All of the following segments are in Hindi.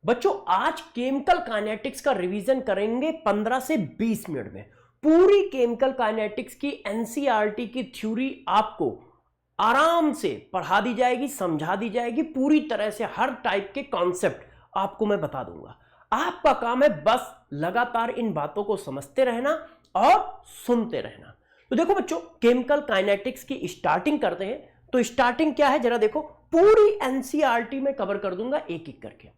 बच्चों आज केमिकल काइनेटिक्स का रिवीजन करेंगे 15 से 20 मिनट में। पूरी केमिकल काइनेटिक्स की एनसीईआरटी की थ्योरी आपको आराम से पढ़ा दी जाएगी, समझा दी जाएगी, पूरी तरह से हर टाइप के कॉन्सेप्ट आपको मैं बता दूंगा। आपका काम है बस लगातार इन बातों को समझते रहना और सुनते रहना। तो देखो बच्चों, केमिकल काइनेटिक्स की स्टार्टिंग करते हैं। तो स्टार्टिंग क्या है जरा देखो, पूरी एनसीईआरटी में कवर कर दूंगा एक एक करके।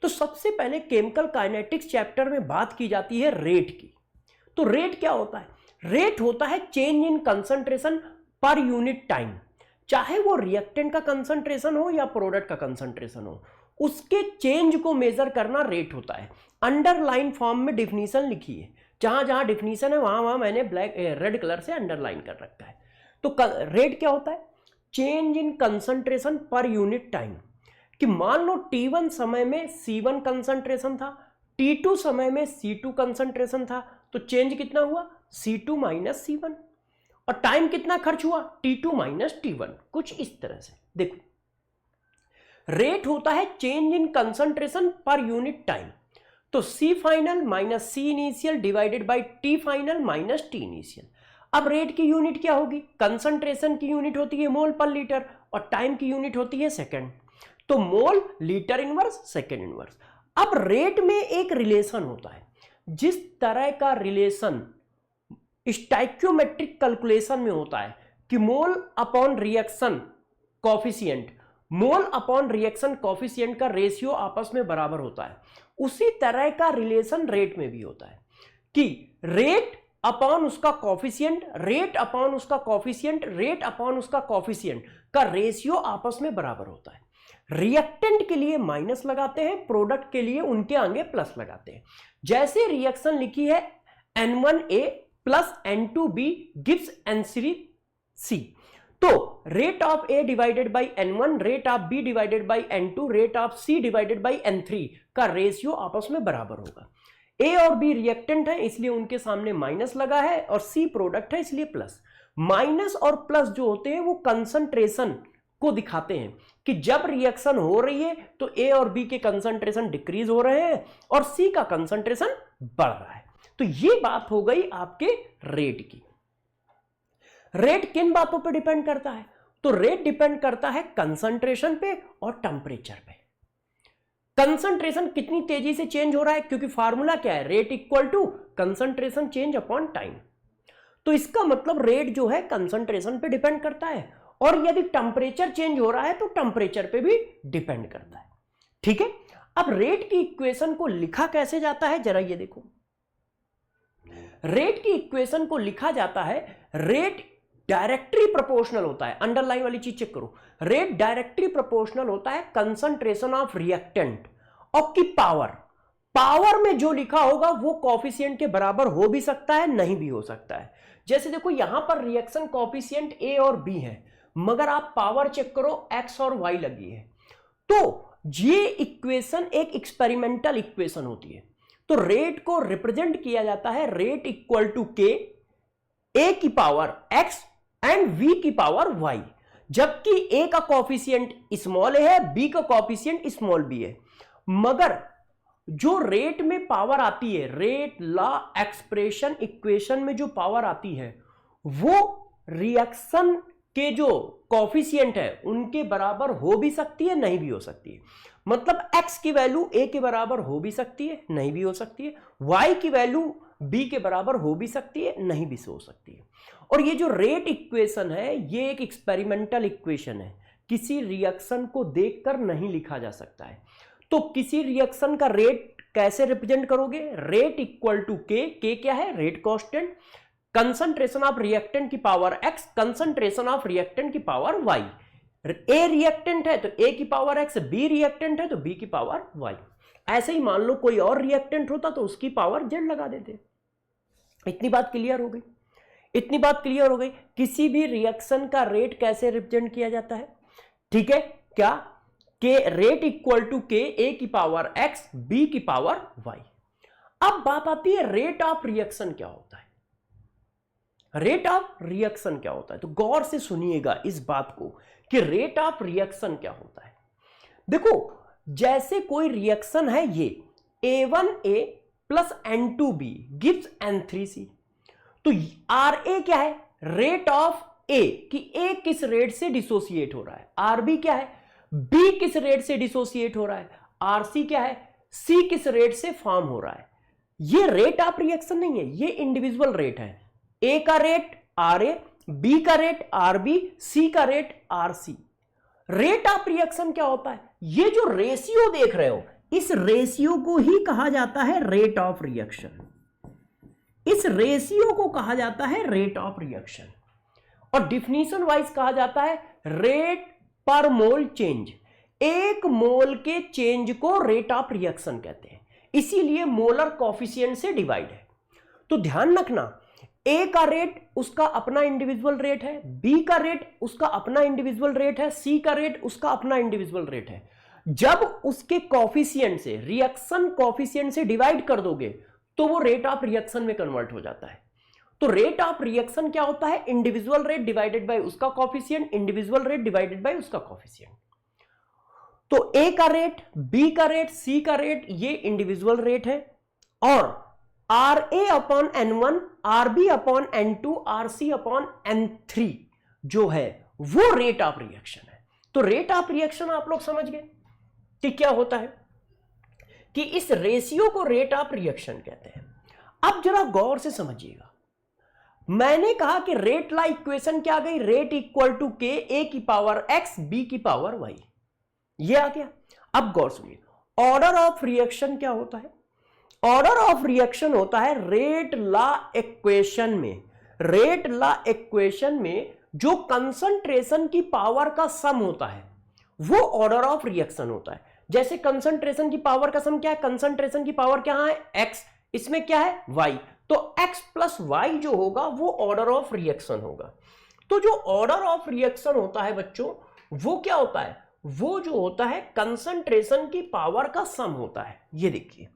तो सबसे पहले केमिकल काइनेटिक्स चैप्टर में बात की जाती है रेट की। तो रेट क्या होता है? रेट होता है change in concentration per unit time. चाहे वो रिएक्टेंट का कंसंट्रेशन हो या प्रोडक्ट का कंसंट्रेशन हो, उसके चेंज को मेजर करना रेट होता है। अंडरलाइन फॉर्म में डिफिनीशन लिखी है, जहां जहां डिफिनीशन है वहां वहां मैंने रेड कलर से अंडरलाइन कर रखा है। तो रेट क्या होता है? Change in concentration per unit time. कि मान लो T1 समय में C1 कंसंट्रेशन था, T2 समय में C2 कंसंट्रेशन था, तो चेंज कितना हुआ? C2 minus C1। और टाइम कितना खर्च हुआ? T2 minus T1। कुछ इस तरह से देखो, रेट होता है change in concentration per unit time. तो C final minus C initial divided by T final minus T initial. अब रेट की यूनिट क्या होगी? कंसंट्रेशन की यूनिट होती है मोल पर लीटर और टाइम की यूनिट होती है सेकंड। तो mole litre inverse second inverse. अब रेट में एक रिलेशन होता है, जिस तरह का रिलेशन स्टोइकियोमेट्रिक कैलकुलेशन में होता है कि mole upon reaction coefficient, mole upon reaction coefficient का रेशियो आपस में बराबर होता है, उसी तरह का रिलेशन रेट में भी होता है कि रेट अपॉन उसका कॉफिशिएंट, रेट अपॉन उसका कॉफिशिएंट, रेट अपॉन उसका कॉफिशिएंट का रेशियो आपस में बराबर होता है। रिएक्टेंट के लिए माइनस लगाते हैं, प्रोडक्ट के लिए उनके आगे प्लस लगाते हैं। जैसे रिएक्शन लिखी है N1A plus N2B gives N3C। तो rate of A divided by N1, rate of B divided by N2, rate of C divided by N3 का रेशियो आपस में बराबर होगा। A और B रिएक्टेंट है इसलिए उनके सामने माइनस लगा है, और C प्रोडक्ट है इसलिए प्लस। माइनस और प्लस जो होते हैं वो कंसंट्रेशन को दिखाते हैं कि जब रिएक्शन हो रही है तो A और B के कंसंट्रेशन डिक्रीज हो रहे हैं और C का कंसंट्रेशन बढ़ रहा है। तो ये बात हो गई आपके रेट की। रेट किन बातों पे डिपेंड करता है? तो रेट डिपेंड करता है कंसंट्रेशन पे और टेम्परेचर पे। कंसंट्रेशन कितनी तेजी से चेंज हो रहा है, क्योंकि फार्मूला क्या है? Rate equal to concentration change upon time. तो इसका मतलब रेट जो है कंसंट्रेशन पे डिपेंड करता है, और यदि टेम्परेचर चेंज हो रहा है तो टेम्परेचर पे भी डिपेंड करता है। ठीक है, अब रेट की इक्वेशन को लिखा कैसे जाता है जरा ये देखो। रेट की इक्वेशन को लिखा जाता है, रेट डायरेक्टली प्रोपोर्शनल होता है। अंडरलाइन वाली चीज चेक करो, रेट डायरेक्टली प्रोपोर्शनल होता है कंसंट्रेशन ऑफ रिएक्टेंट और की पावर। पावर में जो लिखा होगा वो कॉफिशिएंट के बराबर हो भी सकता है, नहीं भी हो सकता है। जैसे देखो यहां पर रिएक्शन कॉफिशिएंट A और B है, मगर आप पावर चेक करो X और Y लगी है। तो ये इक्वेशन एक एक्सपेरिमेंटल इक्वेशन होती है। तो रेट को रिप्रेजेंट किया जाता है rate equal to K, A की पावर X एंड V की पावर Y, जबकि A का कॉफिशिएंट स्मॉल a है, B का कॉफिशिएंट स्मॉल b है। मगर जो रेट में पावर आती है, रेट लॉ एक्सप्रेशन इक्वेशन में जो पावर आती है, वो रिएक्शन के जो कॉफिशिएंट है उनके बराबर हो भी सकती है, नहीं भी हो सकती है। मतलब x की वैल्यू A के बराबर हो भी सकती है, नहीं भी हो सकती है। y की वैल्यू B के बराबर हो भी सकती है, नहीं भी हो सकती है। और ये जो रेट इक्वेशन है ये एक एक्सपेरिमेंटल इक्वेशन है, किसी रिएक्शन को देखकर नहीं लिखा जा सकता है। तो किसी रिएक्शन का रेट कैसे रिप्रेजेंट करोगे? रेट इक्वल टू K क्या है? Rate constant, concentration of reactant की power X, concentration of reactant की पावर Y। A रिएक्टेंट है तो A की पावर X, B रिएक्टेंट है तो B की पावर Y। ऐसे ही मान लो कोई और रिएक्टेंट होता तो उसकी पावर Z लगा देते। इतनी बात क्लियर हो गई? इतनी बात क्लियर हो गई? किसी भी रिएक्शन का रेट कैसे रिप्रेजेंट किया जाता है? ठीक है, क्या? के rate equal to K, A की पावर X, B की पावर Y। अब बात आती है रेट ऑफ रिएक्शन क्या होता है? रेट ऑफ रिएक्शन क्या होता है? तो गौर से सुनिएगा इस बात को कि रेट ऑफ रिएक्शन क्या होता है। देखो, जैसे कोई रिएक्शन है ये A1A plus N2B gives N3C, तो RA क्या है? रेट ऑफ A, कि A किस रेट से डिसोसिएट हो रहा है। RB क्या है? B किस रेट से डिसोसिएट हो रहा है। RC क्या है? C किस रेट से फॉर्म हो रहा है। ये रेट ऑफ रिएक्शन नहीं है, ये इंडिविजुअल रेट है। A का रेट RA, B का रेट RB, C का rate RC। Rate of reaction क्या होता है? ये जो रेशियो देख रहे हो, इस रेशियो को ही कहा जाता है रेट ऑफ रिएक्शन। इस रेशियो को कहा जाता है रेट ऑफ रिएक्शन, और डिफिनीशन वाइज कहा जाता है रेट पर मोल चेंज। एक मोल के चेंज को रेट ऑफ रिएक्शन कहते हैं, इसीलिए मोलर कॉफिशिएंट से डिवाइड है। तो ध्यान रखना, ए का रेट उसका अपना इंडिविजुअल रेट है, बी का रेट उसका अपना इंडिविजुअल रेट है, सी का रेट उसका अपना इंडिविजुअल रेट है। जब उसके कॉफिशिएंट से, रिएक्शन कॉफिशिएंट से डिवाइड कर दोगे तो वो रेट ऑफ रिएक्शन में कन्वर्ट हो जाता है। तो रेट ऑफ रिएक्शन क्या होता है? इंडिविजुअल रेट डिवाइडेड बाय उसका coefficient, individual rate divided by उसका कॉफिशिएंट। तो ए का रेट, बी का रेट, सी का रेट ये इंडिविजुअल रेट है, और RA upon N1, RB upon N2, RC upon N3 जो है वो रेट ऑफ रिएक्शन है। तो रेट ऑफ रिएक्शन आप लोग समझ गए कि क्या होता है, कि इस रेशियो को रेट ऑफ रिएक्शन कहते हैं। अब जरा गौर से समझिएगा, मैंने कहा कि रेट ला इक्वेशन क्या आ गई? रेट इक्वल टू के ए की पावर x बी की पावर y, ये आ गया। अब गौर सुनिए, ऑर्डर ऑफ रिएक्शन क्या होता है? ऑर्डर ऑफ रिएक्शन होता है रेट ला इक्वेशन में, रेट ला इक्वेशन में जो कंसंट्रेशन की पावर का सम होता है वो ऑर्डर ऑफ रिएक्शन होता है। जैसे कंसंट्रेशन की पावर का सम क्या है? कंसंट्रेशन की पावर क्या है? x, इसमें क्या है? y, तो x प्लस y जो होगा वो ऑर्डर ऑफ रिएक्शन होगा। तो जो ऑर्डर ऑफ रिएक्शन होता है बच्चों, वो क्या होता है? वो जो होता है कंसंट्रेशन की पावर का सम होता है। ये देखिए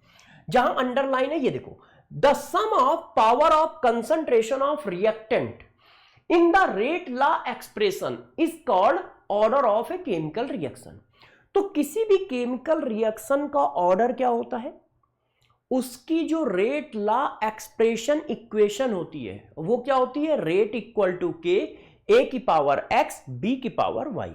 जहां अंडरलाइन है, ये देखो, the sum of power of concentration of reactant in the rate law expression is called order of a chemical reaction. तो किसी भी केमिकल रिएक्शन का ऑर्डर क्या होता है? उसकी जो रेट लॉ एक्सप्रेशन इक्वेशन होती है वो क्या होती है? रेट इक्वल टू के ए की पावर x बी की पावर y।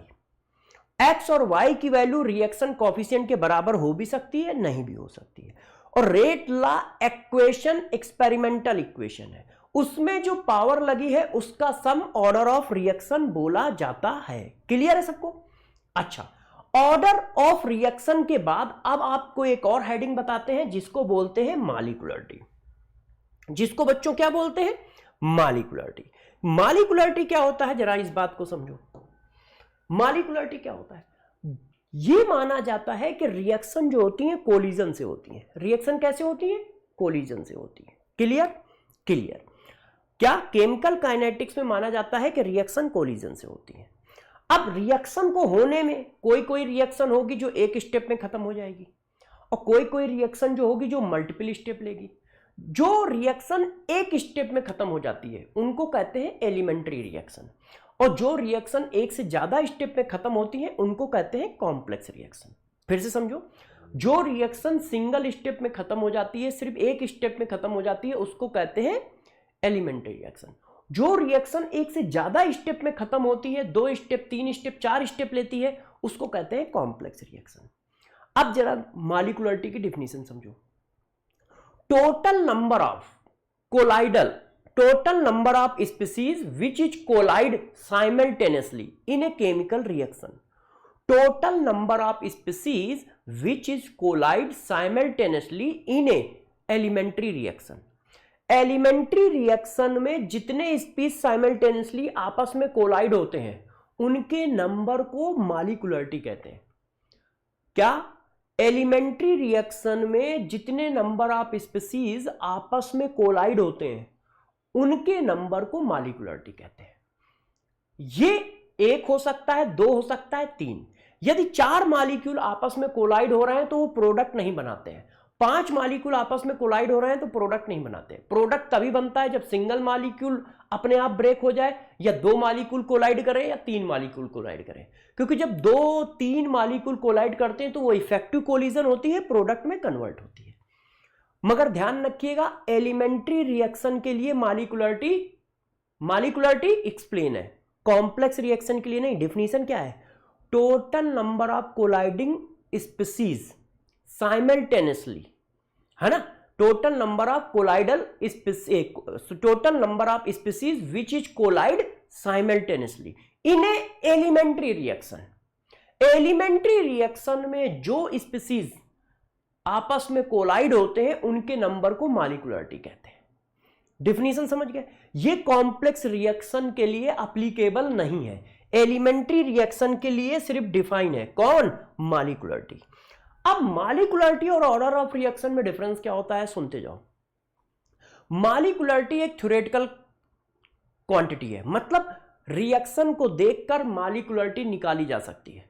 x और y की वैल्यू रिएक्शन कॉफिशिएंट के बराबर हो भी सकती है, नहीं भी हो सकती है। और रेट ला इक्वेशन एक्सपेरिमेंटल इक्वेशन है, उसमें जो पावर लगी है उसका सम ऑर्डर ऑफ रिएक्शन बोला जाता है। क्लियर है सबको? अच्छा, ऑर्डर ऑफ रिएक्शन के बाद अब आपको एक और हेडिंग बताते हैं जिसको बोलते हैं मॉलिक्यूलरिटी। जिसको बच्चों क्या बोलते हैं? मॉलिक्यूलरिटी। मॉलिक्यूलरिटी क्या होता है, जरा इस बात को समझो। मॉलिक्यूलरिटी क्या होता है? ये माना जाता है कि रिएक्शन जो होती है कोलिजन से होती है। रिएक्शन कैसे होती है? कोलिजन से होती है। क्लियर? क्लियर। क्या केमिकल काइनेटिक्स में माना जाता है कि रिएक्शन कोलिजन से होती है। अब रिएक्शन को होने में कोई कोई रिएक्शन होगी जो एक स्टेप में खत्म हो जाएगी, और कोई कोई रिएक्शन जो होगी जो मल्टीपल स्टेप लेगी। जो रिएक्शन एक स्टेप में खत्म हो जाती है उनको कहते हैं एलिमेंट्री रिएक्शन, और जो रिएक्शन एक से ज्यादा स्टेप में खत्म होती है उनको कहते हैं कॉम्प्लेक्स रिएक्शन। फिर से समझो, जो रिएक्शन सिंगल स्टेप में खत्म हो जाती है, सिर्फ एक स्टेप में खत्म हो जाती है, उसको कहते हैं एलिमेंट्री रिएक्शन। जो रिएक्शन एक से ज्यादा स्टेप में खत्म होती है, 2 स्टेप, 3 स्टेप, 4 स्टेप लेती है, उसको कहते हैं कॉम्प्लेक्स रिएक्शन। अब जरा मॉलिक्यूलरिटी की डिफिनीशन समझो। Total number of colloidal, total number of species which is collide simultaneously in a chemical reaction. Total number of species which is collide simultaneously in a elementary reaction. Elementary reaction में जितने स्पीस साइमल्टेनियसली आपस में कोलाइड होते हैं उनके नंबर को मॉलिक्यूलरिटी कहते हैं। क्या? एलिमेंट्री रिएक्शन में जितने नंबर ऑफ स्पीसीज आपस में कोलाइड होते हैं उनके नंबर को मॉलिक्यूलरिटी कहते हैं। ये 1 हो सकता है, 2 हो सकता है, 3। यदि 4 मॉलिक्यूल आपस में कोलाइड हो रहे हैं तो वो प्रोडक्ट नहीं बनाते हैं। 5 मॉलिक्यूल आपस में कोलाइड हो रहे हैं तो प्रोडक्ट नहीं बनाते। प्रोडक्ट तभी बनता है जब सिंगल मॉलिक्यूल अपने आप ब्रेक हो जाए, या 2 मॉलिक्यूल कोलाइड करें, या 3 मॉलिक्यूल कोलाइड करें। क्योंकि जब 2-3 मॉलिक्यूल कोलाइड करते हैं तो वो इफेक्टिव कोलिजन होती है, प्रोडक्ट में कन्वर्ट होती है। मगर ध्यान रखिएगा, एलिमेंट्री रिएक्शन के लिए मॉलिक्यूलरिटी एक्सप्लेन है, कॉम्प्लेक्स रिएक्शन के लिए नहीं। डेफिनेशन क्या है? Total number of colliding species simultaneously, है ना, total number of species which is collide simultaneously in a elementary reaction. Elementary reaction में जो स्पीसीज आपस में कोलाइड होते हैं उनके नंबर को मॉलिक्यूलरिटी कहते हैं। डेफिनेशन समझ गए? ये कॉम्प्लेक्स रिएक्शन के लिए एप्लीकेबल नहीं है, एलिमेंट्री रिएक्शन के लिए सिर्फ डिफाइन है। कौन? मॉलिक्यूलरिटी। अब मॉलिक्यूलरिटी और ऑर्डर ऑफ रिएक्शन में डिफरेंस क्या होता है, सुनते जाओ। मॉलिक्यूलरिटी एक थ्योरेटिकल क्वांटिटी है, मतलब रिएक्शन को देखकर मॉलिक्यूलरिटी निकाली जा सकती है।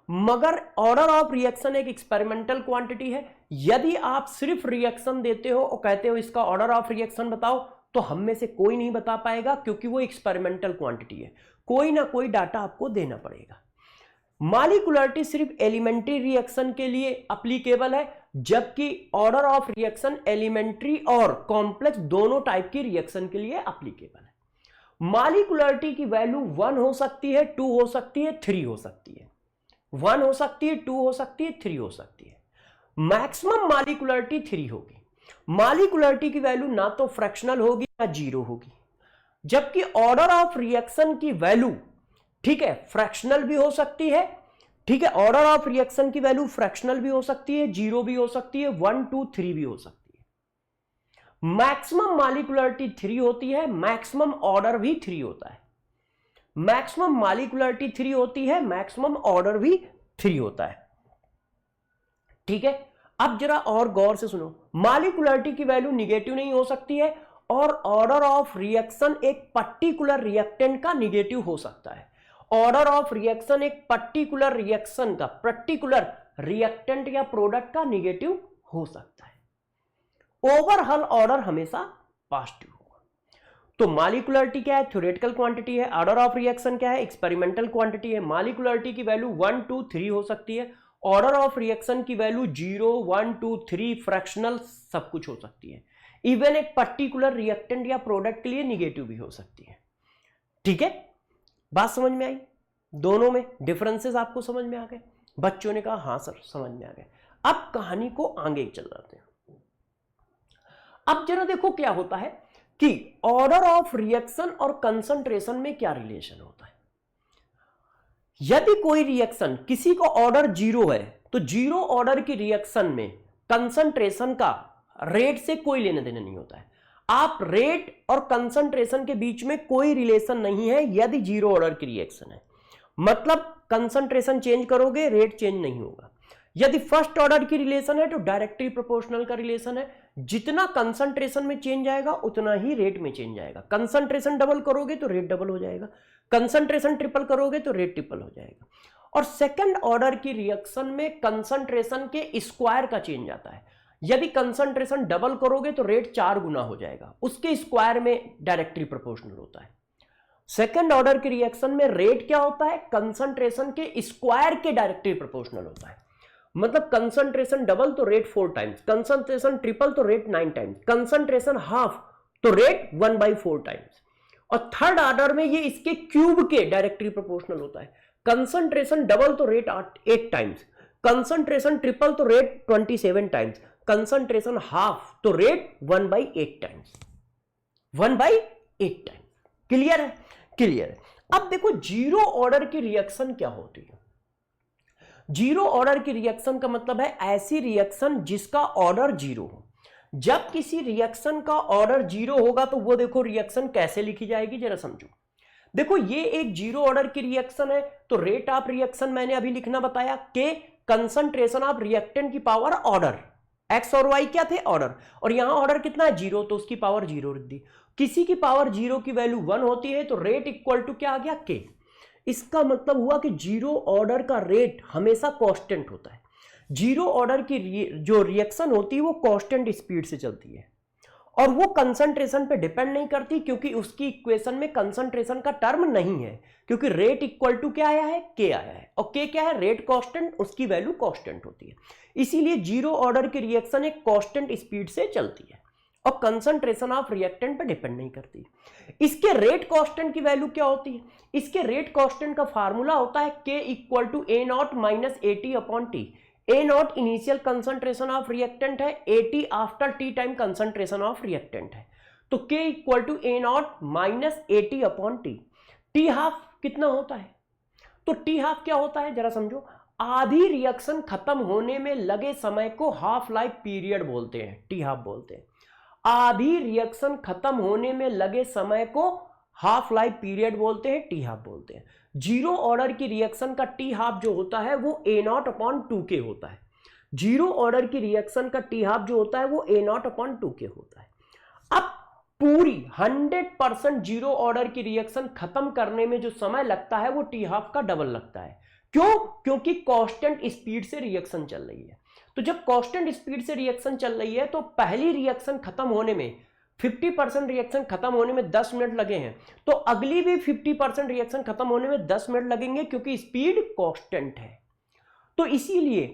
मगर ऑर्डर ऑफ रिएक्शन एक एक्सपेरिमेंटल क्वांटिटी है। यदि आप सिर्फ रिएक्शन देते हो और कहते हो इसका ऑर्डर ऑफ रिएक्शन बताओ, तो हम में से कोई नहीं बता पाएगा, क्योंकि वो एक्सपेरिमेंटल क्वांटिटी है। कोई ना कोई डाटा आपको देना पड़ेगा। मॉलिक्यूलरिटी सिर्फ एलिमेंट्री रिएक्शन के लिए एप्लीकेबल है, जबकि ऑर्डर ऑफ रिएक्शन एलिमेंट्री और कॉम्प्लेक्स दोनों टाइप की रिएक्शन के लिए एप्लीकेबल है। मॉलिक्यूलरिटी की वैल्यू 1 हो सकती है, 2 हो सकती है, 3 हो सकती है। 1 हो सकती है, 2 हो सकती है, 3 हो सकती है। मैक्सिमम मॉलिक्यूलरिटी 3 होगी। मॉलिक्यूलरिटी की वैल्यू ना तो फ्रैक्शनल होगी ना 0 होगी, जबकि ऑर्डर ऑफ रिएक्शन की वैल्यू, ठीक है, फ्रैक्शनल भी हो सकती है। ठीक है, ऑर्डर ऑफ रिएक्शन की वैल्यू फ्रैक्शनल भी हो सकती है, 0 भी हो सकती है, 1, 2, 3 भी हो सकती है। मैक्सिमम मॉलिक्यूलरिटी 3 होती है, मैक्सिमम ऑर्डर भी 3 होता है। मैक्सिमम मॉलिक्यूलरिटी 3 होती है, मैक्सिमम ऑर्डर भी 3 होता है। ठीक है, अब जरा और गौर से सुनो। मॉलिक्यूलरिटी की वैल्यू निगेटिव नहीं हो सकती है, और ऑर्डर ऑफ रिएक्शन एक पर्टिकुलर रिएक्टेंट का निगेटिव हो सकता है। ऑर्डर ऑफ रिएक्शन एक पर्टिकुलर रिएक्शन का, पर्टिकुलर रिएक्टेंट या प्रोडक्ट का निगेटिव हो सकता है। ओवरऑल ऑर्डर हमेशा पॉजिटिव होगा। तो मॉलिक्यूलरिटी क्या है? थ्योरेटिकल क्वांटिटी है। ऑर्डर ऑफ रिएक्शन क्या है? एक्सपेरिमेंटल क्वांटिटी है। मॉलिक्यूलरिटी की वैल्यू 1, 2, 3 हो सकती है। ऑर्डर ऑफ रिएक्शन की वैल्यू 0, 1, 2, 3 फ्रैक्शनल सब कुछ हो सकती है। इवन एक पर्टिकुलर रिएक्टेंट या प्रोडक्ट के लिए निगेटिव भी हो सकती है। ठीक है, बात समझ में आई? दोनों में डिफरेंसेस आपको समझ में आ गए? बच्चों ने कहा हाँ सर समझ में आ गए। अब कहानी को आगे चल जाते हैं। अब जरा देखो क्या होता है कि ऑर्डर ऑफ रिएक्शन और कंसंट्रेशन में क्या रिलेशन होता है। यदि कोई रिएक्शन, किसी का ऑर्डर 0 है, तो 0 ऑर्डर की रिएक्शन में कंसंट्रेशन का रेट से कोई लेना देना नहीं होता है। आप रेट और कंसंट्रेशन के बीच में कोई रिलेशन नहीं है यदि 0 ऑर्डर की रिएक्शन है। मतलब कंसंट्रेशन चेंज करोगे, रेट चेंज नहीं होगा। यदि फर्स्ट ऑर्डर की रिलेशन है तो डायरेक्टली प्रोपोर्शनल का रिलेशन है। जितना कंसंट्रेशन में चेंज आएगा उतना ही रेट में चेंज आएगा। कंसंट्रेशन डबल करोगे तो रेट डबल हो जाएगा, कंसंट्रेशन ट्रिपल करोगे तो रेट ट्रिपल हो जाएगा। और सेकंड ऑर्डर की रिएक्शन में कंसंट्रेशन के स्क्वायर का चेंज आता है। यदि कंसंट्रेशन डबल करोगे तो रेट 4 गुना हो जाएगा, उसके स्क्वायर में डायरेक्टली प्रोपोर्शनल होता है। सेकंड ऑर्डर की रिएक्शन में रेट क्या होता है? कंसंट्रेशन के स्क्वायर के डायरेक्टली प्रोपोर्शनल होता है। मतलब कंसंट्रेशन डबल तो रेट 4 टाइम्स, कंसंट्रेशन ट्रिपल तो रेट 9 टाइम्स, कंसंट्रेशन हाफ तो रेट 1/4 टाइम्स। और थर्ड ऑर्डर में ये इसके क्यूब के डायरेक्टली प्रोपोर्शनल होता है। कंसंट्रेशन डबल तो रेट 8 टाइम्स, कंसंट्रेशन ट्रिपल तो रेट 27 टाइम्स, कंसंट्रेशन हाफ तो रेट 1/8 टाइम्स, 1/8 टाइम्स। क्लियर है? क्लियर है। अब देखो 0 ऑर्डर की रिएक्शन क्या होती है। 0 ऑर्डर की रिएक्शन का मतलब है ऐसी रिएक्शन जिसका ऑर्डर 0 हो। जब किसी रिएक्शन का ऑर्डर 0 होगा तो वो देखो रिएक्शन कैसे लिखी जाएगी, जरा समझो। देखो ये एक 0 ऑर्डर की रिएक्शन है, तो रेट ऑफ रिएक्शन मैंने अभी लिखना बताया कि कंसंट्रेशन ऑफ रिएक्टेंट की पावर ऑर्डर, एक्स और वाई क्या थे? ऑर्डर। और यहां ऑर्डर कितना है? 0, तो उसकी पावर 0 रख दी। किसी की पावर 0 की वैल्यू 1 होती है तो रेट इक्वल टू क्या आ गया? के। इसका मतलब हुआ कि 0 ऑर्डर का रेट हमेशा कांस्टेंट होता है। जीरो ऑर्डर की जो रिएक्शन होती है वो कांस्टेंट स्पीड से चलती है और वो कंसंट्रेशन पे डिपेंड नहीं करती, क्योंकि उसकी इक्वेशन में कंसंट्रेशन का टर्म नहीं है, क्योंकि रेट इक्वल टू क्या आया है, के आया है, और के क्या है, रेट कांस्टेंट, उसकी वैल्यू कांस्टेंट होती है। इसीलिए जीरो ऑर्डर की रिएक्शन एक कांस्टेंट स्पीड से चलती है और कंसंट्रेशन ऑफ रिएक्टेंट पे डिपेंड नहीं करती। इसके रेट कांस्टेंट की वैल्यू क्या होती है, इसके रेट कांस्टेंट का फार्मूला होता है K equal to A naught minus A T upon T. A naught initial concentration of reactant है, A T after T time concentration of reactant है। तो K equal to A naught minus A T upon T. T half कितना होता है, तो टी हाफ क्या होता है जरा समझो, आधी रिएक्शन खत्म होने में लगे समय को हाफ लाइफ पीरियड बोलते हैं, टी हाफ बोलते हैं। आधी रिएक्शन खत्म होने में लगे समय को हाफ लाइफ पीरियड बोलते हैं, टी हाफ बोलते हैं। जीरो ऑर्डर की रिएक्शन का टी हाफ जो होता है वो ए नॉट अपॉन टू के होता है। जीरो ऑर्डर की रिएक्शन का टी हाफ जो होता है वो ए नॉट अपॉन टू के होता है। अब पूरी 100% जीरो ऑर्डर की रिएक्शन खत्म करने में जो समय लगता है वो टी हाफ का डबल लगता है। क्यों, क्योंकि कांस्टेंट स्पीड से रिएक्शन चल रही है। तो जब कांस्टेंट स्पीड से रिएक्शन चल रही है तो पहली रिएक्शन खत्म होने में 50% रिएक्शन खत्म होने में 10 मिनट लगे हैं, तो अगली भी 50% रिएक्शन खत्म होने में 10 मिनट लगेंगे, क्योंकि स्पीड कांस्टेंट है। तो इसीलिए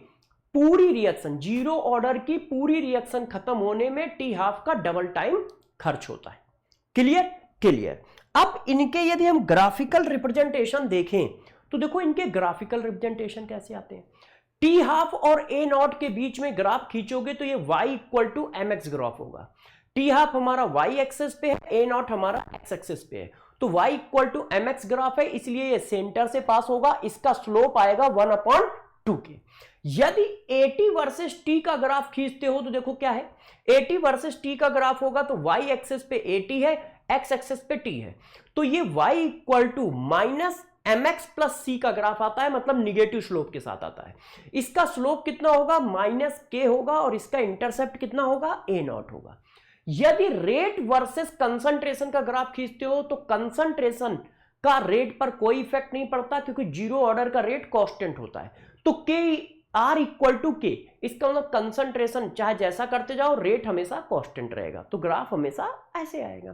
पूरी रिएक्शन, जीरो ऑर्डर की पूरी रिएक्शन खत्म होने में टी हाफ का डबल टाइम खर्च होता है। Clear, clear. अब इनके यदि हम ग्राफिकल रिप्रेजेंटेशन देखें तो देखो इनके ग्राफिकल रिप्रेजेंटेशन कैसे आते हैं। टी हाफ और ए नॉट के बीच में ग्राफ खींचोगे तो ये y equal to m x graph होगा। टी हाफ हमारा y एक्सेस पे है, ए नॉट हमारा x एक्सेस पे है, तो y equal to m x graph है, इसलिए ये सेंटर से पास होगा, इसका स्लोप आएगा 1/2 के। यदि AT वर्सेस t का ग्राफ खींचते हो तो देखो क्या है, AT वर्सेस t का ग्राफ होगा तो y एक्सेस पे AT है, x एक्सेस पे t है, तो ये y equal to minus mx plus C का ग्राफ आता है, मतलब निगेटिव स्लोप के साथ आता है। इसका स्लोप कितना होगा, माइनस के होगा, और इसका इंटरसेप्ट कितना होगा, ए नॉट होगा। यदि रेट वर्सेस कंसंट्रेशन का ग्राफ खींचते हो तो कंसंट्रेशन का रेट पर कोई इफेक्ट नहीं पड़ता, क्योंकि जीरो ऑर्डर का रेट कांस्टेंट होता है। तो के आर इक्वल टू के, इसका मतलब कंसंट्रेशन चाहे जैसा करते जाओ रेट हमेशा कांस्टेंट रहेगा, तो ग्राफ हमेशा ऐसे आएगा।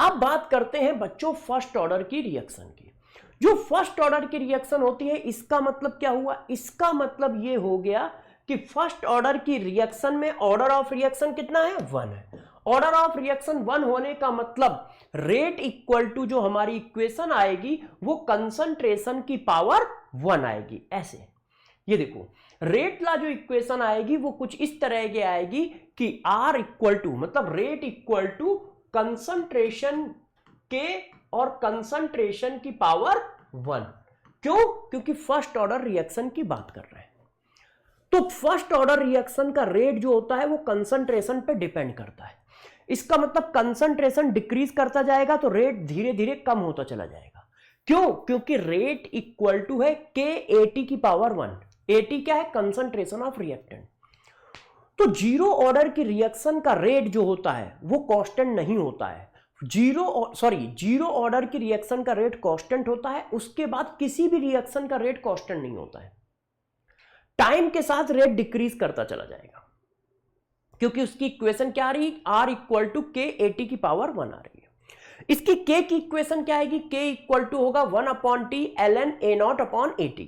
अब बात करते हैं बच्चों फर्स्ट ऑर्डर की रिएक्शन की। जो फर्स्ट ऑर्डर की रिएक्शन होती है इसका मतलब क्या हुआ, इसका मतलब ये हो गया कि फर्स्ट ऑर्डर की रिएक्शन में ऑर्डर ऑफ रिएक्शन कितना है, 1 है। ऑर्डर ऑफ रिएक्शन 1 होने का मतलब रेट इक्वल टू जो हमारी इक्वेशन आएगी वो कंसंट्रेशन की पावर 1 आएगी। ऐसे ये देखो रेट ला जो इक्वेशन आएगी वो कुछ इस तरह की आएगी कि R इक्वल टू, मतलब रेट इक्वल टू कंसंट्रेशन के और कंसंट्रेशन की पावर 1। क्यों, क्योंकि फर्स्ट ऑर्डर रिएक्शन की बात कर रहे हैं। तो फर्स्ट ऑर्डर रिएक्शन का रेट जो होता है वो कंसंट्रेशन पे डिपेंड करता है। इसका मतलब कंसंट्रेशन डिक्रीज करता जाएगा तो रेट धीरे धीरे कम होता चला जाएगा। क्यों, क्योंकि रेट इक्वल टू है के एटी की पावर 1। एटी क्या है, कंसंट्रेशन ऑफ रिएक्टेंट। तो जीरो ऑर्डर की रिएक्शन का रेट जो होता है वो कांस्टेंट नहीं होता है। जीरो ऑर्डर की रिएक्शन का रेट कांस्टेंट होता है, उसके बाद किसी भी रिएक्शन का रेट कांस्टेंट नहीं होता है। टाइम के साथ रेट डिक्रीज करता चला जाएगा, क्योंकि उसकी इक्वेशन क्या आ रही, R इक्वल टू के एटी की पावर 1 आ रही है। इसकी K की इक्वेशन क्या आएगी, K इक्वल टू होगा 1/T ln A not upon AT।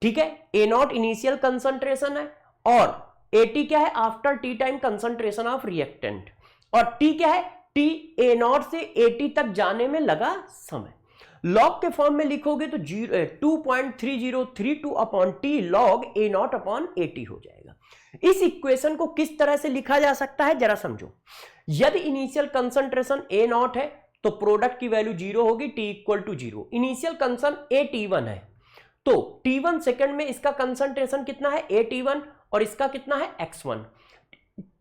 ठीक है, A नॉट इनिशियल कंसंट्रेशन है और AT क्या है, after T time concentration of reactant, और T क्या है, T A नॉट से AT तक जाने में लगा समय। लॉग के फॉर्म में लिखोगे तो 2.3032 upon T log a naught upon AT हो जाएगा। इस इक्वेशन को किस तरह से लिखा जा सकता है जरा समझो। यदि इनिशियल कंसंट्रेशन ए नॉट है तो प्रोडक्ट की वैल्यू 0 होगी, T इक्वल टू 0। इनिशियल कंसंट AT1 है तो T1 सेकंड में इसका कंसंट्रेशन कितना है, AT1, और इसका कितना है, X1।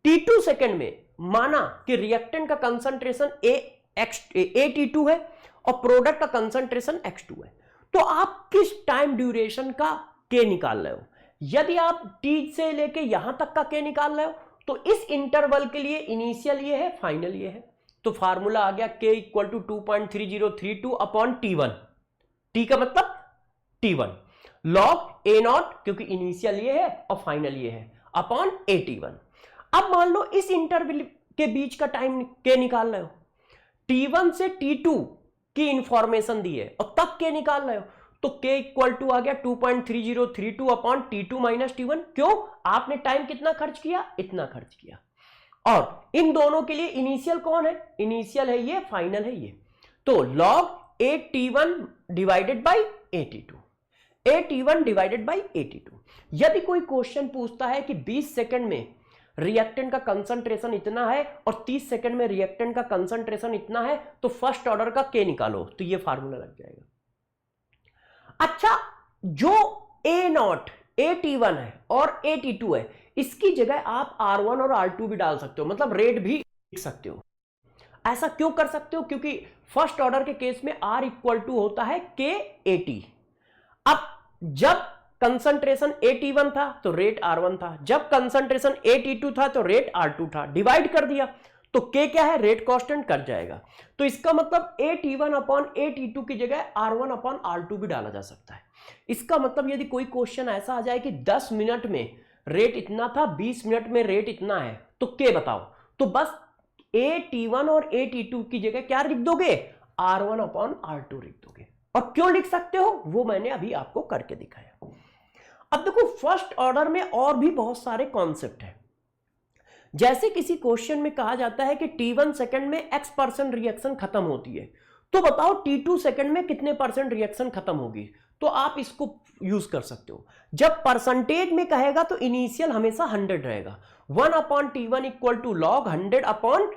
T2 सेकंड में माना कि रिएक्टेंट का कंसंट्रेशन AT2 है और प्रोडक्ट का कंसंट्रेशन X2 है, तो आप किस टाइम ड्यूरेशन का K निकाल रहे हो। यदि आप T से लेके यहां तक का K निकाल रहे हो तो इस इंटरवल के लिए इनिशियल ये है, फाइनल ये है, तो फार्मूला आ गया K equal to 2.3032 upon T1। T का मतलब T1। लॉग ए नॉट, क्योंकि इनिशियल ये है और फाइनल ये है, अपॉन AT1। अब मान लो इस इंटरवल के बीच का टाइम के निकाल रहे हो, T1 से T2 की इंफॉर्मेशन दी है और तक के निकाल रहे हो, तो K इक्वल टू आ गया 2.3032 अपॉन T2 माइनस T1। क्यों? आपने टाइम कितना खर्च किया? इतना खर्च किया। और इन दोनों के लिए इनिशियल कौन है? इनिशियल है ये, फाइनल है ये। तो log AT1 divided by AT2, AT1 divided by AT2। यदि कोई क्वेश्चन पूछता है कि 20 सेकंड में रिएक्टेंट का कंसंट्रेशन इतना है और 30 सेकंड में रिएक्टेंट का कंसंट्रेशन इतना है, तो फर्स्ट ऑर्डर का K निकालो, तो ये फार्मूला लग जाएगा। अच्छा, जो A नॉट AT1 है और AT2 है, इसकी जगह आप R1 और R2 भी डाल सकते हो, मतलब रेट भी लिख सकते हो। ऐसा क्यों कर सकते हो? क्योंकि फर्स्ट ऑर्डर के केस में R इक्वल टू होता है KAT। अब जब कंसंट्रेशन AT1 था तो रेट R1 था, जब कंसंट्रेशन AT2 था तो रेट R2 था, डिवाइड कर दिया तो K क्या है? रेट कांस्टेंट कट जाएगा। तो इसका मतलब AT1 अपॉन AT2 की जगह R1 अपॉन R2 भी डाला जा सकता है। इसका मतलब यदि कोई क्वेश्चन ऐसा आ जाए कि 10 मिनट में रेट इतना था, 20 मिनट में रेट इतना है, तो K बताओ, तो बस AT1 और AT2 की जगह क्या लिख दोगे? R1 अपॉन R2 लिख दोगे। और क्यों लिख सकते हो वो मैंने अभी आपको करके दिखाया। अब देखो, फर्स्ट ऑर्डर में और भी बहुत सारे कॉन्सेप्ट हैं। जैसे किसी क्वेश्चन में कहा जाता है कि T1 सेकंड में X% रिएक्शन खत्म होती है, तो बताओ T2 सेकंड में कितने % रिएक्शन खत्म होगी? तो आप इसको यूज कर सकते हो। जब परसेंटेज में कहेगा तो इनिशियल हमेशा 100 रहेगा। 1 upon T1 equal to log 100 upon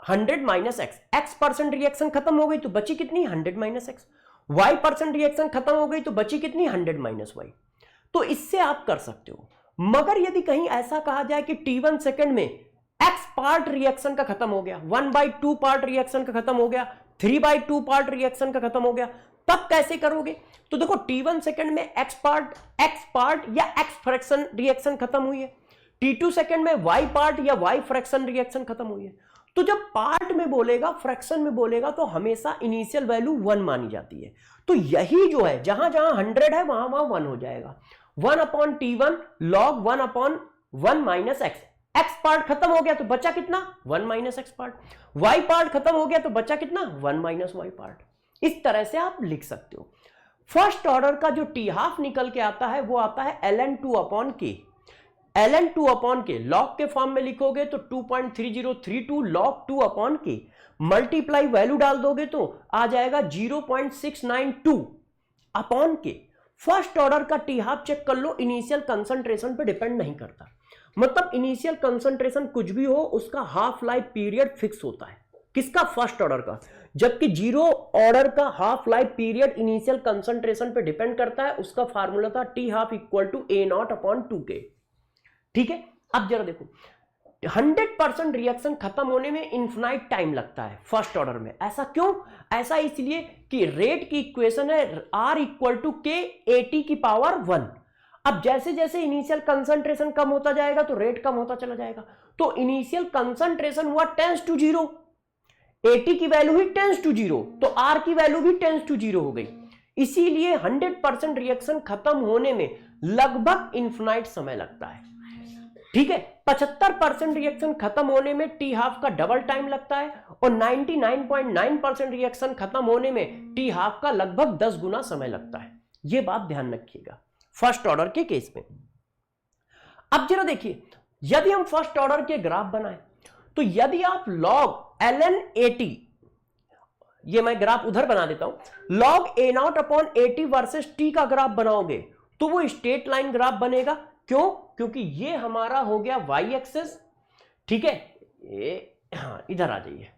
100 minus x. X% reaction खत्म हो गई तो बची कितनी? 100 माइनस एक्स। Y% रिएक्शन खत्म हो गई तो बची कितनी? 100 माइनस वाई। तो इससे आप कर सकते हो। मगर यदि कहीं ऐसा कहा जाए कि T1 सेकंड में X पार्ट रिएक्शन का खत्म हो गया, 1/2 पार्ट रिएक्शन का खत्म हो गया, 3/2 पार्ट रिएक्शन का खत्म हो गया, तब कैसे करोगे? तो देखो, T1 सेकंड में X पार्ट या X फ्रैक्शन रिएक्शन खत्म हुई है, T2 सेकंड में Y पार्ट या Y फ्रैक्शन रिएक्शन खत्म हुई है। तो जब पार्ट में बोलेगा, फ्रैक्शन में बोलेगा, तो हमेशा इनिशियल वैल्यू 1 मानी जाती है। तो यही जो है, जहां जहां 100 है वहां वहां 1 हो जाएगा। 1 upon T1 log 1 upon 1 minus x. X part खत्म हो गया तो बचा कितना? 1 minus x part. Y part खत्म हो गया तो बचा कितना? 1 माइनस वाई पार्ट। इस तरह से आप लिख सकते हो। फर्स्ट ऑर्डर का जो टी हाफ निकल के आता है वो आता है ln2 अपॉन के। ln2 अपॉन के लॉग के फॉर्म में लिखोगे तो 2.3032 लॉग 2 अपॉन के, मल्टीप्लाई वैल्यू डाल दोगे तो आ जाएगा 0.692 अपॉन के। फर्स्ट ऑर्डर का टी हाफ चेक कर लो, इनिशियल कंसंट्रेशन पे डिपेंड नहीं करता। मतलब इनिशियल कंसंट्रेशन कुछ भी हो, उसका हाफ लाइफ पीरियड फिक्स होता है। किसका? फर्स्ट ऑर्डर का। जबकि जीरो ऑर्डर का half life period initial concentration पे डिपेंड करता है। उसका फार्मूला था t half equal to A naught upon 2k। ठीक है, अब जरा देखो, 100% रिएक्शन खत्म होने में इन्फिनाइट टाइम लगता है फर्स्ट ऑर्डर में। ऐसा क्यों? ऐसा इसलिए कि रेट की इक्वेशन है R इक्वल टू के AT की पावर 1। अब जैसे जैसे इनिशियल कंसंट्रेशन कम होता जाएगा तो रेट कम होता चला जाएगा। तो इनिशियल कंसंट्रेशन हुआ टेंस टू 0, AT की वैल्यू ही टेंस टू 0, तो R की वैल्यू भी टेंस टू 0 हो गई। इसीलिए 100% रिएक्शन खत्म होने में लगभग इन्फिनाइट समय लगता है। ठीक है, 75% रिएक्शन खत्म होने में टी हाफ का डबल टाइम लगता है और 99.9% रिएक्शन खत्म होने में टी हाफ का लगभग 10 गुना समय लगता है। यह बात ध्यान रखिएगा फर्स्ट ऑर्डर के केस में। अब जरा देखिए, यदि हम फर्स्ट ऑर्डर के ग्राफ बनाएं तो यदि आप लॉग ln AT, ये मैं ग्राफ उधर बना देता हूं, log a naught upon AT versus T का ग्राफ बनाओगे तो वो स्ट्रेट लाइन ग्राफ बनेगा। क्यों? क्योंकि ये हमारा हो गया वाई एक्सेस। ठीक है, हाँ इधर आ जाइए,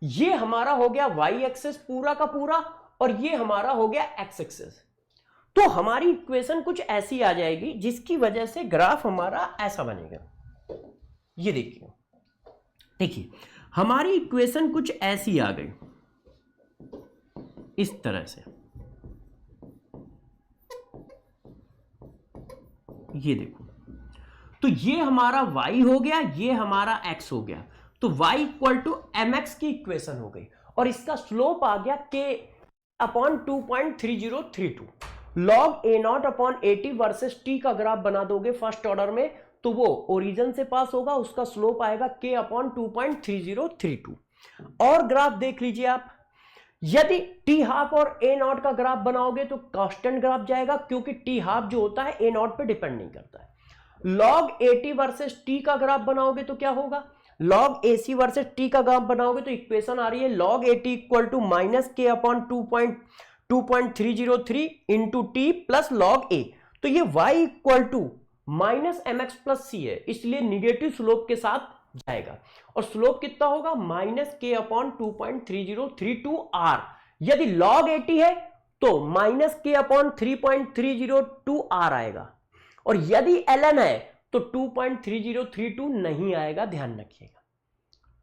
ये हमारा हो गया वाई एक्सेस पूरा का पूरा और ये हमारा हो गया एक्स एक्सेस। तो हमारी इक्वेशन कुछ ऐसी आ जाएगी जिसकी वजह से ग्राफ हमारा ऐसा बनेगा। ये देखिए, देखिए हमारी इक्वेशन कुछ ऐसी आ गई इस तरह से। ये देखो, तो ये हमारा y हो गया, ये हमारा x हो गया, तो y इक्वल टू mx की इक्वेशन हो गई और इसका स्लोप आ गया k अपॉन 2.3032। log ए नॉट अपॉन ए टी वर्सेस टी का ग्राफ बना दोगे फर्स्ट ऑर्डर में, तो वो ओरिजिन से पास होगा, उसका स्लोप आएगा k अपॉन 2.3032। और ग्राफ देख लीजिए आप, यदि टी हाफ और ए नॉट का ग्राफ बनाओगे तो कांस्टेंट ग्राफ जाएगा, क्योंकि टी हाफ जो होता है ए नॉट पे डिपेंड नहीं करता है। log A T versus T का ग्राफ बनाओगे तो क्या होगा, log A C versus T का ग्राफ बनाओगे तो इक्वेशन आ रही है log A T equal to minus K upon 2.303 into T plus log A. तो ये y equal to minus M X plus C है, इसलिए निगेटिव स्लोप के साथ जाएगा, और स्लोप कितना होगा, माइनस के अपॉन 2.3032 आर। यदि log ए टी है तो माइनस के अपॉन 3.302 आर आएगा, और यदि ln है तो 2.3032 नहीं आएगा, ध्यान रखिएगा।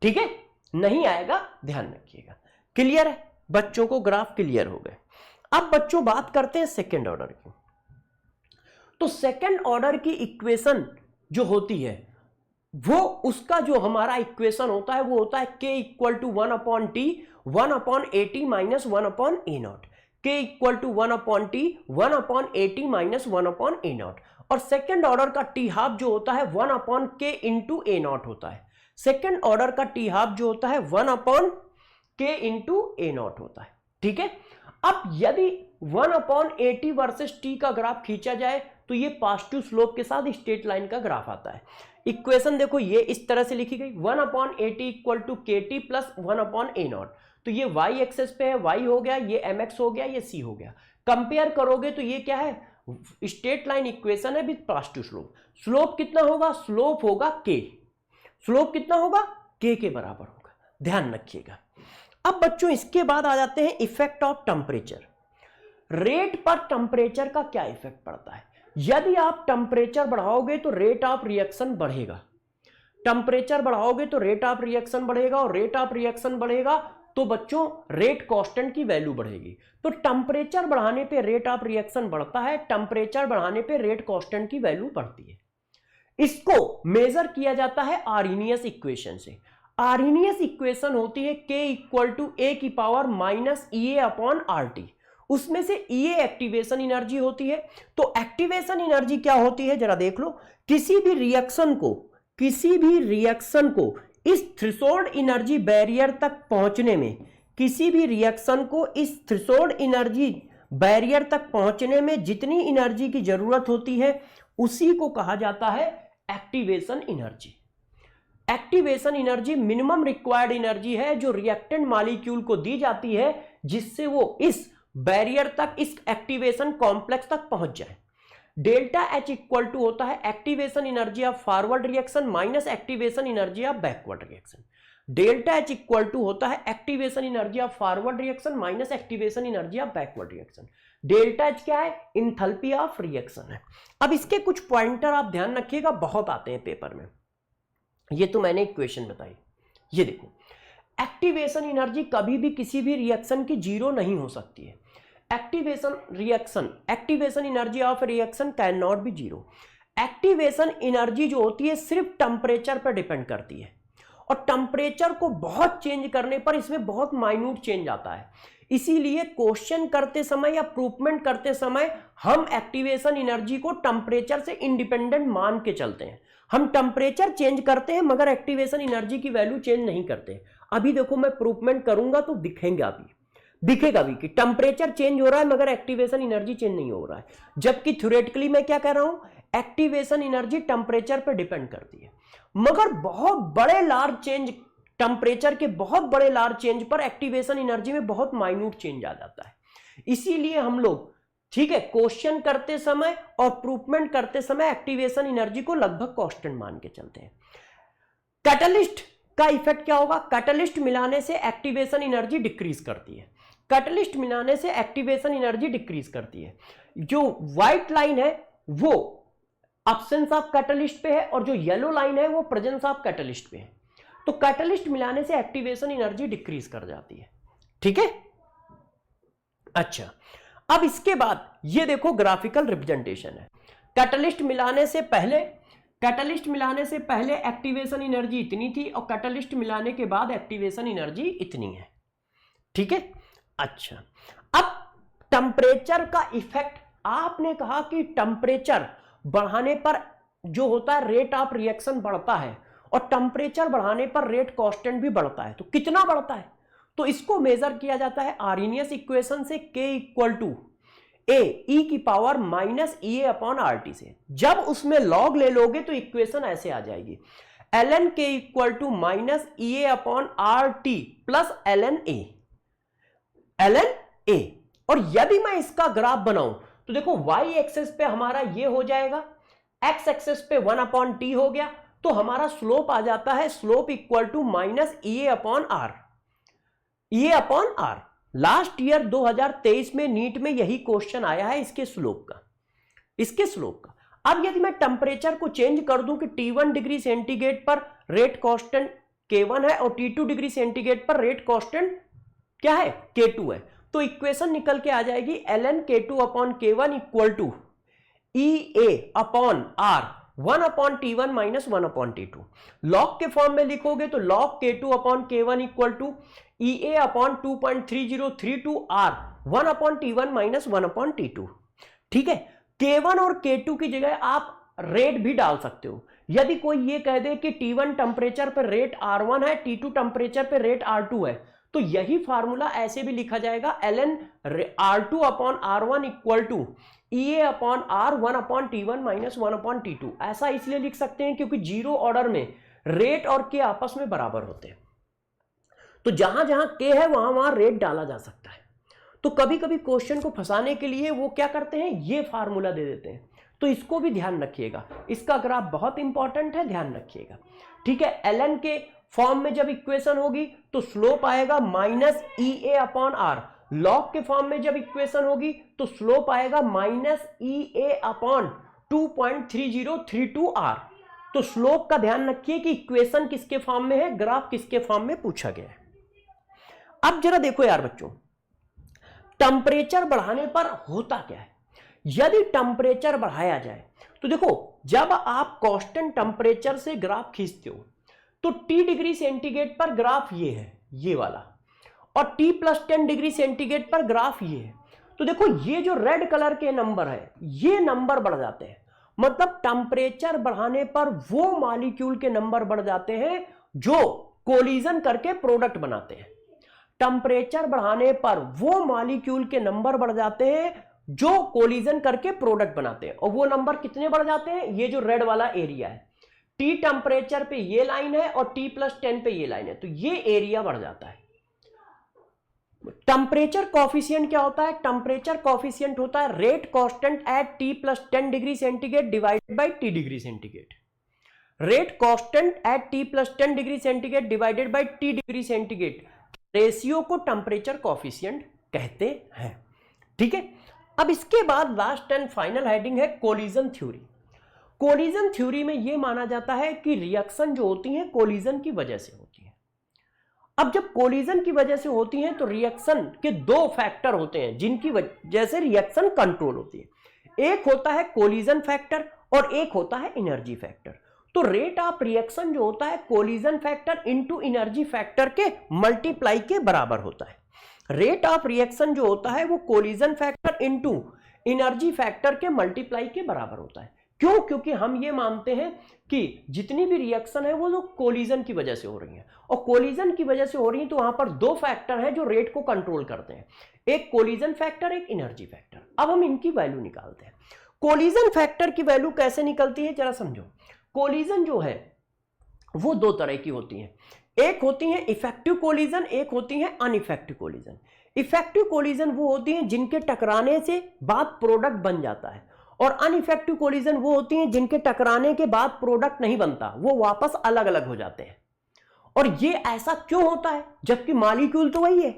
ठीक है, नहीं आएगा, ध्यान रखिएगा। क्लियर है बच्चों को, ग्राफ क्लियर हो गए। अब बच्चों बात करते हैं सेकेंड ऑर्डर की। तो सेकेंड ऑर्डर की इक्वेशन जो होती है वो, उसका जो हमारा इक्वेशन होता है वो होता है k equal to 1 upon t 1 upon A t minus 1 upon A naught. k equal to 1 upon t 1 upon A t minus 1 upon A naught. और सेकेंड ऑर्डर का टी हाफ जो होता है 1 अपॉन के इंटू ए नॉट होता है। सेकेंड ऑर्डर का टी हाफ जो होता है 1 अपॉन के इंटू ए नॉट होता है। ठीक है, अब यदि 1 अपॉन ए टी वर्सेस टी का ग्राफ खींचा जाए तो ये पॉजिटिव स्लोप के साथ स्ट्रेट लाइन का ग्राफ आता है। इक्वेशन देखो ये इस तरह से लिखी गई, 1 upon A T equal to K T plus 1 upon A naught. तो ये y एक्सेस पे है, y हो गया, ये mx हो गया, ये c हो गया। कंपेयर करोगे तो ये क्या है, स्ट्रेट लाइन इक्वेशन है विद पॉजिटिव स्लोप। स्लोप कितना होगा, स्लोप होगा k। स्लोप कितना होगा, k के बराबर होगा, ध्यान रखिएगा। अब बच्चों इसके बाद आ जाते हैं इफेक्ट ऑफ टेम्परेचर। रेट पर टेम्परेचर का क्या इफेक्ट पड़ता है। यदि आप टेम्परेचर बढ़ाओगे तो रेट ऑफ रिएक्शन बढ़ेगा, टेम्परेचर बढ़ाओगे तो रेट ऑफ रिएक्शन बढ़ेगा, और रेट ऑफ रिएक्शन बढ़ेगा तो बच्चों रेट कांस्टेंट की वैल्यू बढ़ेगी। तो टेम्परेचर बढ़ाने पे रेट ऑफ रिएक्शन बढ़ता है, टेम्परेचर बढ़ाने पे रेट कांस्टेंट की वैल्यू बढ़ती है। इसको मेजर किया जाता है आर्हेनियस इक्वेशन से। आर्हेनियस इक्वेशन होती है k इक्वल टू ए की power minus E A upon R T. उसमें से ई ए एक्टिवेशन एनर्जी होती है। तो एक्टिवेशन एनर्जी क्या होती है जरा देख लो, किसी भी रिएक्शन को इस थ्रेशोल्ड एनर्जी बैरियर तक पहुंचने में, किसी भी रिएक्शन को इस थ्रेशोल्ड एनर्जी बैरियर तक पहुंचने में जितनी एनर्जी की जरूरत होती है उसी को कहा जाता है activation energy. Activation energy minimum required energy है जो रिएक्टेंट मॉलिक्यूल को दी जाती है, जिससे वो इस बैरियर तक, इस एक्टिवेशन कॉम्प्लेक्स तक पहुंच जाए। डेल्टा एच इक्वल टू होता है activation energy of forward reaction minus activation energy of backward reaction. Delta H equal to होता है activation energy of forward reaction minus activation energy of backward reaction. Delta H क्या है, इंथैल्पी ऑफ रिएक्शन है। अब इसके कुछ पॉइंटर आप ध्यान रखिएगा, बहुत आते हैं पेपर में। ये तो मैंने इक्वेशन बताई, ये देखो एक्टिवेशन एनर्जी कभी भी किसी भी रिएक्शन की जीरो नहीं हो सकती है। Activation energy of reaction can not be zero. Activation energy जो होती है सिर्फ टेम्परेचर पर डिपेंड करती है, और टेम्परेचर को बहुत चेंज करने पर इसमें बहुत माइन्यूट चेंज आता है। इसीलिए क्वेश्चन करते समय या प्रूफमेंट करते समय हम एक्टिवेशन एनर्जी को टेम्परेचर से इंडिपेंडेंट मान के चलते हैं। हम टेम्परेचर चेंज करते हैं मगर एक्टिवेशन एनर्जी की वैल्यू चेंज नहीं करते। अभी देखो मैं प्रूफमेंट करूंगा तो दिखेगा भी कि टेम्परेचर चेंज हो रहा है मगर एक्टिवेशन एनर्जी चेंज नहीं हो रहा है। जबकि थ्योरेटिकली मैं क्या कह रहा हूं, एक्टिवेशन एनर्जी टेम्परेचर पर डिपेंड करती है, मगर बहुत बड़े लार्ज चेंज, टेम्परेचर के बहुत बड़े लार्ज चेंज पर एक्टिवेशन एनर्जी में बहुत माइन्यूट चेंज आ जाता है। इसीलिए हम लोग, ठीक है, क्वेश्चन करते समय और प्रूफमेंट करते समय एक्टिवेशन एनर्जी को लगभग कांस्टेंट मान के चलते हैं। कैटलिस्ट का इफेक्ट क्या होगा, कैटलिस्ट मिलाने से एक्टिवेशन एनर्जी डिक्रीज करती है। कैटलिस्ट मिलाने से एक्टिवेशन एनर्जी डिक्रीज करती है। जो व्हाइट लाइन है वो एब्सेंस ऑफ कैटलिस्ट पे है, और जो येलो लाइन है वो प्रेजेंस ऑफ कैटलिस्ट पे है। तो कैटलिस्ट मिलाने से एक्टिवेशन एनर्जी डिक्रीज कर जाती है। ठीक है, अच्छा, अब इसके बाद ये देखो ग्राफिकल रिप्रेजेंटेशन है। कैटलिस्ट मिलाने से पहले एक्टिवेशन एनर्जी इतनी थी, और कैटलिस्ट मिलाने के बाद एक्टिवेशन एनर्जी इतनी है। ठीक है, अच्छा, अब टेम्परेचर का इफेक्ट आपने कहा कि टेम्परेचर बढ़ाने पर जो होता है रेट ऑफ रिएक्शन बढ़ता है और टेम्परेचर बढ़ाने पर रेट कांस्टेंट भी बढ़ता है, तो कितना बढ़ता है? तो इसको मेजर किया जाता है आर्हेनियस इक्वेशन से, K इक्वल टू ए ई की power minus E A upon R T से। जब उसमें लॉग ले लोगे तो इक्वेशन ऐसे आ जाएगी, ln K equal to minus E A upon R T plus ln A। और यदि मैं इसका ग्राफ बनाऊं तो देखो y एक्सेस पे हमारा ये हो जाएगा, x एक्सेस पे 1 अपॉन टी हो गया, तो हमारा स्लोप आ जाता है, slope equal to minus E A upon R, E A upon R. Last year 2023 में नीट में यही क्वेश्चन आया है इसके स्लोप का। अब यदि मैं टेम्परेचर को चेंज कर दूं कि T1 डिग्री सेंटीग्रेड पर रेट कांस्टेंट K1 है और T2 डिग्री सेंटीग्रेड पर रेट कांस्टेंट क्या है? K2 है, तो इक्वेशन निकल के आ जाएगी ln K2 upon K1 equal to E A upon R 1 upon T1 minus 1 upon T2। Log के फॉर्म में लिखोगे तो log K2 upon K1 equal to E A upon 2.3032 R 1 upon T1 minus 1 upon T2। ठीक है, K1 और K2 की जगह आप रेट भी डाल सकते हो। यदि कोई ये कह दे कि T1 टेम्परेचर पर रेट R1 है, T2 टेम्परेचर पर रेट R2 है, तो यही फार्मूला ऐसे भी लिखा जाएगा ln R2 upon R1 equal to E A upon R 1 upon T1 minus 1 upon T2। ऐसा इसलिए लिख सकते हैं क्योंकि जीरो ऑर्डर में रेट और के आपस में बराबर होते हैं, तो जहां जहां के है वहां वहां रेट डाला जा सकता है। तो कभी कभी क्वेश्चन को फंसाने के लिए वो क्या करते हैं, ये फार्मूला दे देते हैं, तो इसको भी ध्यान रखिएगा। इसका ग्राफ बहुत इंपॉर्टेंट है, ध्यान रखिएगा। ठीक है, ln के फॉर्म में जब इक्वेशन होगी तो स्लोप आएगा minus E A upon R, log के फॉर्म में जब इक्वेशन होगी तो स्लोप आएगा minus E A upon 2.3032 R. तो स्लोप का ध्यान रखिए कि इक्वेशन किसके फॉर्म में है, ग्राफ किसके फॉर्म में पूछा गया है। अब जरा देखो यार बच्चों, टेम्परेचर बढ़ाने पर होता क्या है। यदि टेम्परेचर बढ़ाया जाए तो देखो, जब आप कांस्टेंट टेम्परेचर से ग्राफ खींचते हो तो T डिग्री सेंटीग्रेड पर ग्राफ ये है, ये वाला, और T प्लस 10 डिग्री सेंटीग्रेड पर ग्राफ ये है। तो देखो ये जो रेड कलर के नंबर है, ये नंबर बढ़ जाते हैं, मतलब टेम्परेचर बढ़ाने पर वो मॉलिक्यूल के नंबर बढ़ जाते हैं जो कोलिजन करके प्रोडक्ट बनाते हैं। टेम्परेचर बढ़ाने पर वो मॉलिक्यूल के नंबर बढ़ जाते हैं जो कोलिजन करके प्रोडक्ट बनाते हैं। और वो नंबर कितने बढ़ जाते हैं, ये जो रेड वाला एरिया है, T टेम्परेचर पे ये लाइन है और T प्लस 10 पे ये लाइन है, तो ये एरिया बढ़ जाता है। टेम्परेचर कॉफिशिएंट क्या होता है, टेम्परेचर कॉफिशिएंट होता है rate constant eight T plus 10 degree centigrade divided by T degree centigrade. Rate constant eight T plus 10 degree centigrade divided by T degree centigrade ratio को टेम्परेचर कॉफिशिएंट कहते हैं। ठीक है, अब इसके बाद लास्ट एंड फाइनल हेडिंग है कोलिजन थ्योरी। कोलिजन थ्योरी में यह माना जाता है कि रिएक्शन जो होती है कोलिजन की वजह से होती है। अब जब कोलिजन की वजह से होती हैं तो रिएक्शन के दो फैक्टर होते हैं जिनकी वजह से रिएक्शन कंट्रोल होती है। एक होता है कोलिजन फैक्टर और एक होता है एनर्जी फैक्टर। तो रेट ऑफ रिएक्शन जो होता है collision factor into energy factor के मल्टीप्लाई के बराबर होता है। रेट ऑफ रिएक्शन जो होता है वो collision factor into energy factor के मल्टीप्लाई के बराबर होता है। क्यों? क्योंकि हम ये मानते हैं कि जितनी भी रिएक्शन है वो लोग कोलिजन की वजह से हो रही है, और कोलिजन की वजह से हो रही है तो वहां पर दो फैक्टर हैं जो रेट को कंट्रोल करते हैं, एक कोलिजन फैक्टर, एक एनर्जी फैक्टर। अब हम इनकी वैल्यू निकालते हैं। कोलिजन फैक्टर की वैल्यू कैसे निकलती है जरा समझो। कोलिजन जो है वो दो तरह की होती है, एक होती है इफेक्टिव कोलिजन, एक होती है अनइफेक्टिव कोलिजन। इफेक्टिव कोलिजन वो होती हैं जिनके टकराने से बाद प्रोडक्ट बन जाता है, और अनइफेक्टिव कोलिजन वो होती हैं जिनके टकराने के बाद प्रोडक्ट नहीं बनता, वो वापस अलग अलग हो जाते हैं। और ये ऐसा क्यों होता है जबकि मॉलिक्यूल तो वही है,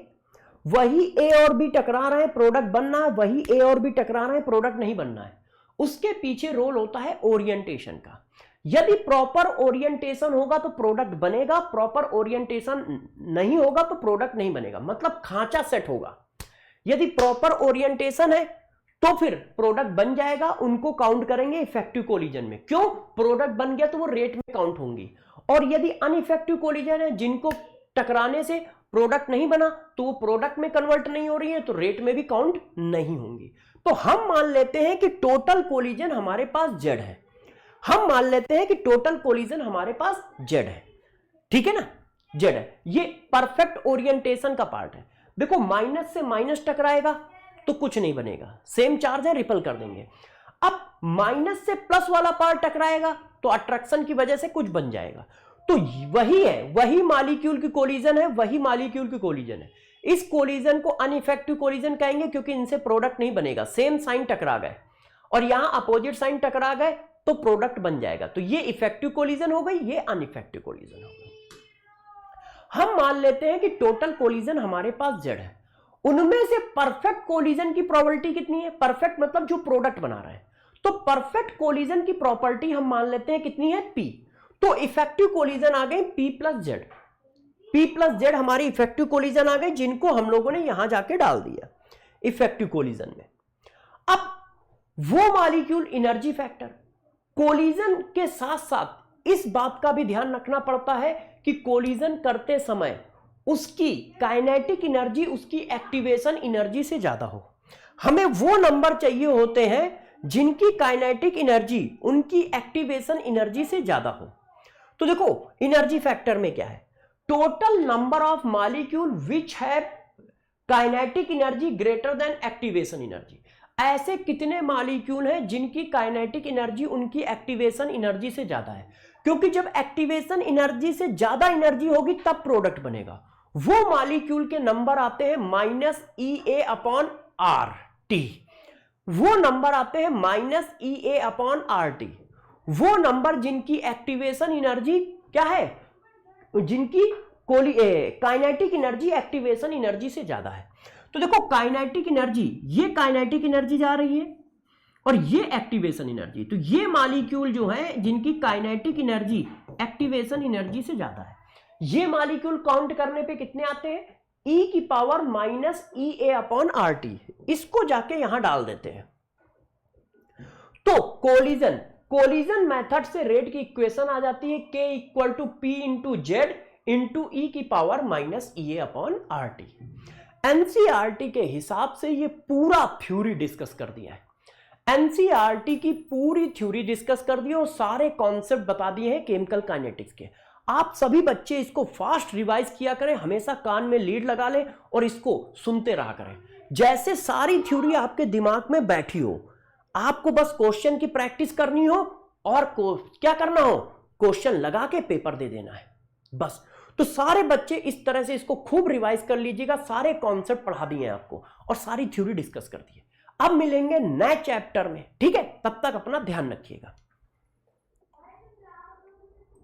वही ए और बी टकरा रहे हैं, प्रोडक्ट बनना है, वही ए और बी टकरा रहे हैं, प्रोडक्ट नहीं बनना है। उसके पीछे रोल होता है ओरिएंटेशन का। यदि प्रॉपर ओरिएंटेशन होगा तो प्रोडक्ट बनेगा, प्रॉपर ओरिएंटेशन नहीं होगा तो प्रोडक्ट नहीं बनेगा, मतलब खांचा सेट होगा। यदि प्रॉपर ओरिएंटेशन है तो फिर प्रोडक्ट बन जाएगा, उनको काउंट करेंगे इफेक्टिव कोलिजन में। क्यों? प्रोडक्ट बन गया तो वो रेट में काउंट होंगी। और यदि अनइफेक्टिव कोलिजन है, जिनको टकराने से प्रोडक्ट नहीं बना तो वो प्रोडक्ट में कन्वर्ट नहीं हो रही है, तो रेट में भी काउंट नहीं होंगी। तो हम मान लेते हैं कि टोटल कोलिजन हमारे पास Z है, हम मान लेते हैं कि टोटल कोलिजन हमारे पास Z है, ठीक है ना, Z है। ये परफेक्ट ओरिएंटेशन का पार्ट है। देखो माइनस से माइनस टकराएगा तो कुछ नहीं बनेगा, सेम चार्ज है, रिपल कर देंगे। अब माइनस से प्लस वाला पार्ट टकराएगा तो अट्रैक्शन की वजह से कुछ बन जाएगा। तो वही है, वही मॉलिक्यूल की कोलिजन है, वही मॉलिक्यूल की कोलिजन है। इस कोलिजन को अनइफेक्टिव कोलिजन कहेंगे क्योंकि इनसे प्रोडक्ट नहीं बनेगा, सेम साइन टकरा गए और यहां अपोजिट साइन टकरा गए तो प्रोडक्ट बन जाएगा। तो ये इफेक्टिव कोलिजन हो गई, ये अनइफेक्टिव कोलिजन हो गई। हम मान लेते हैं कि टोटल कोलिजन हमारे पास Z है, उनमें से परफेक्ट कोलिजन की प्रोबेबिलिटी कितनी है? परफेक्ट मतलब जो प्रोडक्ट बना रहा है, तो परफेक्ट कोलिजन की प्रॉपर्टी हम मान लेते हैं कितनी है? P। तो इफेक्टिव कोलिजन आ गई P plus Z, P plus Z हमारी इफेक्टिव कोलिजन आ गई, जिनको हम लोगों ने यहां जाके डाल दिया इफेक्टिव कोलिजन में। अब वो मॉलिक्यूल एनर्जी फैक्टर, कोलिजन के साथ साथ इस बात का भी ध्यान रखना पड़ता है कि कोलिजन करते समय उसकी काइनेटिक एनर्जी उसकी एक्टिवेशन एनर्जी से ज्यादा हो। हमें वो नंबर चाहिए होते हैं जिनकी काइनेटिक एनर्जी उनकी एक्टिवेशन एनर्जी से ज्यादा हो। तो देखो एनर्जी फैक्टर में क्या है? Total number of molecule which have kinetic energy greater than activation energy. ऐसे कितने मॉलिक्यूल हैं जिनकी काइनेटिक एनर्जी उनकी एक्टिवेशन एनर्जी से ज्यादा है? क्योंकि जब एक्टिवेशन एनर्जी से ज्यादा एनर्जी होगी तब प्रोडक्ट बनेगा। वो मॉलिक्यूल के नंबर आते हैं -EA/RT, वो नंबर आते हैं -EA/RT। वो नंबर जिनकी एक्टिवेशन एनर्जी क्या है? जिनकी काइनेटिक एनर्जी एक्टिवेशन एनर्जी से ज्यादा है। तो देखो काइनेटिक एनर्जी, ये काइनेटिक एनर्जी जा रही है और ये एक्टिवेशन एनर्जी, तो ये मॉलिक्यूल जो है जिनकी काइनेटिक एनर्जी एक्टिवेशन एनर्जी से ज्यादा है, ये मॉलिक्यूल काउंट करने पे कितने आते हैं? E की पावर -EA/RT। इसको जाके यहां डाल देते हैं। तो कोलिजन मेथड से रेट की इक्वेशन आ जाती है K = P × Z × E की पावर -EA/RT। एनसीईआरटी के हिसाब से ये पूरा थ्योरी डिस्कस कर दिया है, एनसीईआरटी की पूरी थ्योरी डिस्कस कर दी और सारे कॉन्सेप्ट बता दिए हैं केमिकल काइनेटिक्स के। आप सभी बच्चे इसको फास्ट रिवाइज किया करें, हमेशा कान में लीड लगा लें और इसको सुनते रहा करें। जैसे सारी थ्योरी आपके दिमाग में बैठी हो, आपको बस क्वेश्चन की प्रैक्टिस करनी हो और क्या करना हो? क्वेश्चन लगा के पेपर दे देना है बस। तो सारे बच्चे इस तरह से इसको खूब रिवाइज कर लीजिएगा, सारे कॉन्सेप्ट पढ़ा दिए हैं आपको और सारी थ्योरी डिस्कस कर दी है। अब मिलेंगे नए चैप्टर में, ठीक है? तब तक अपना ध्यान रखिएगा।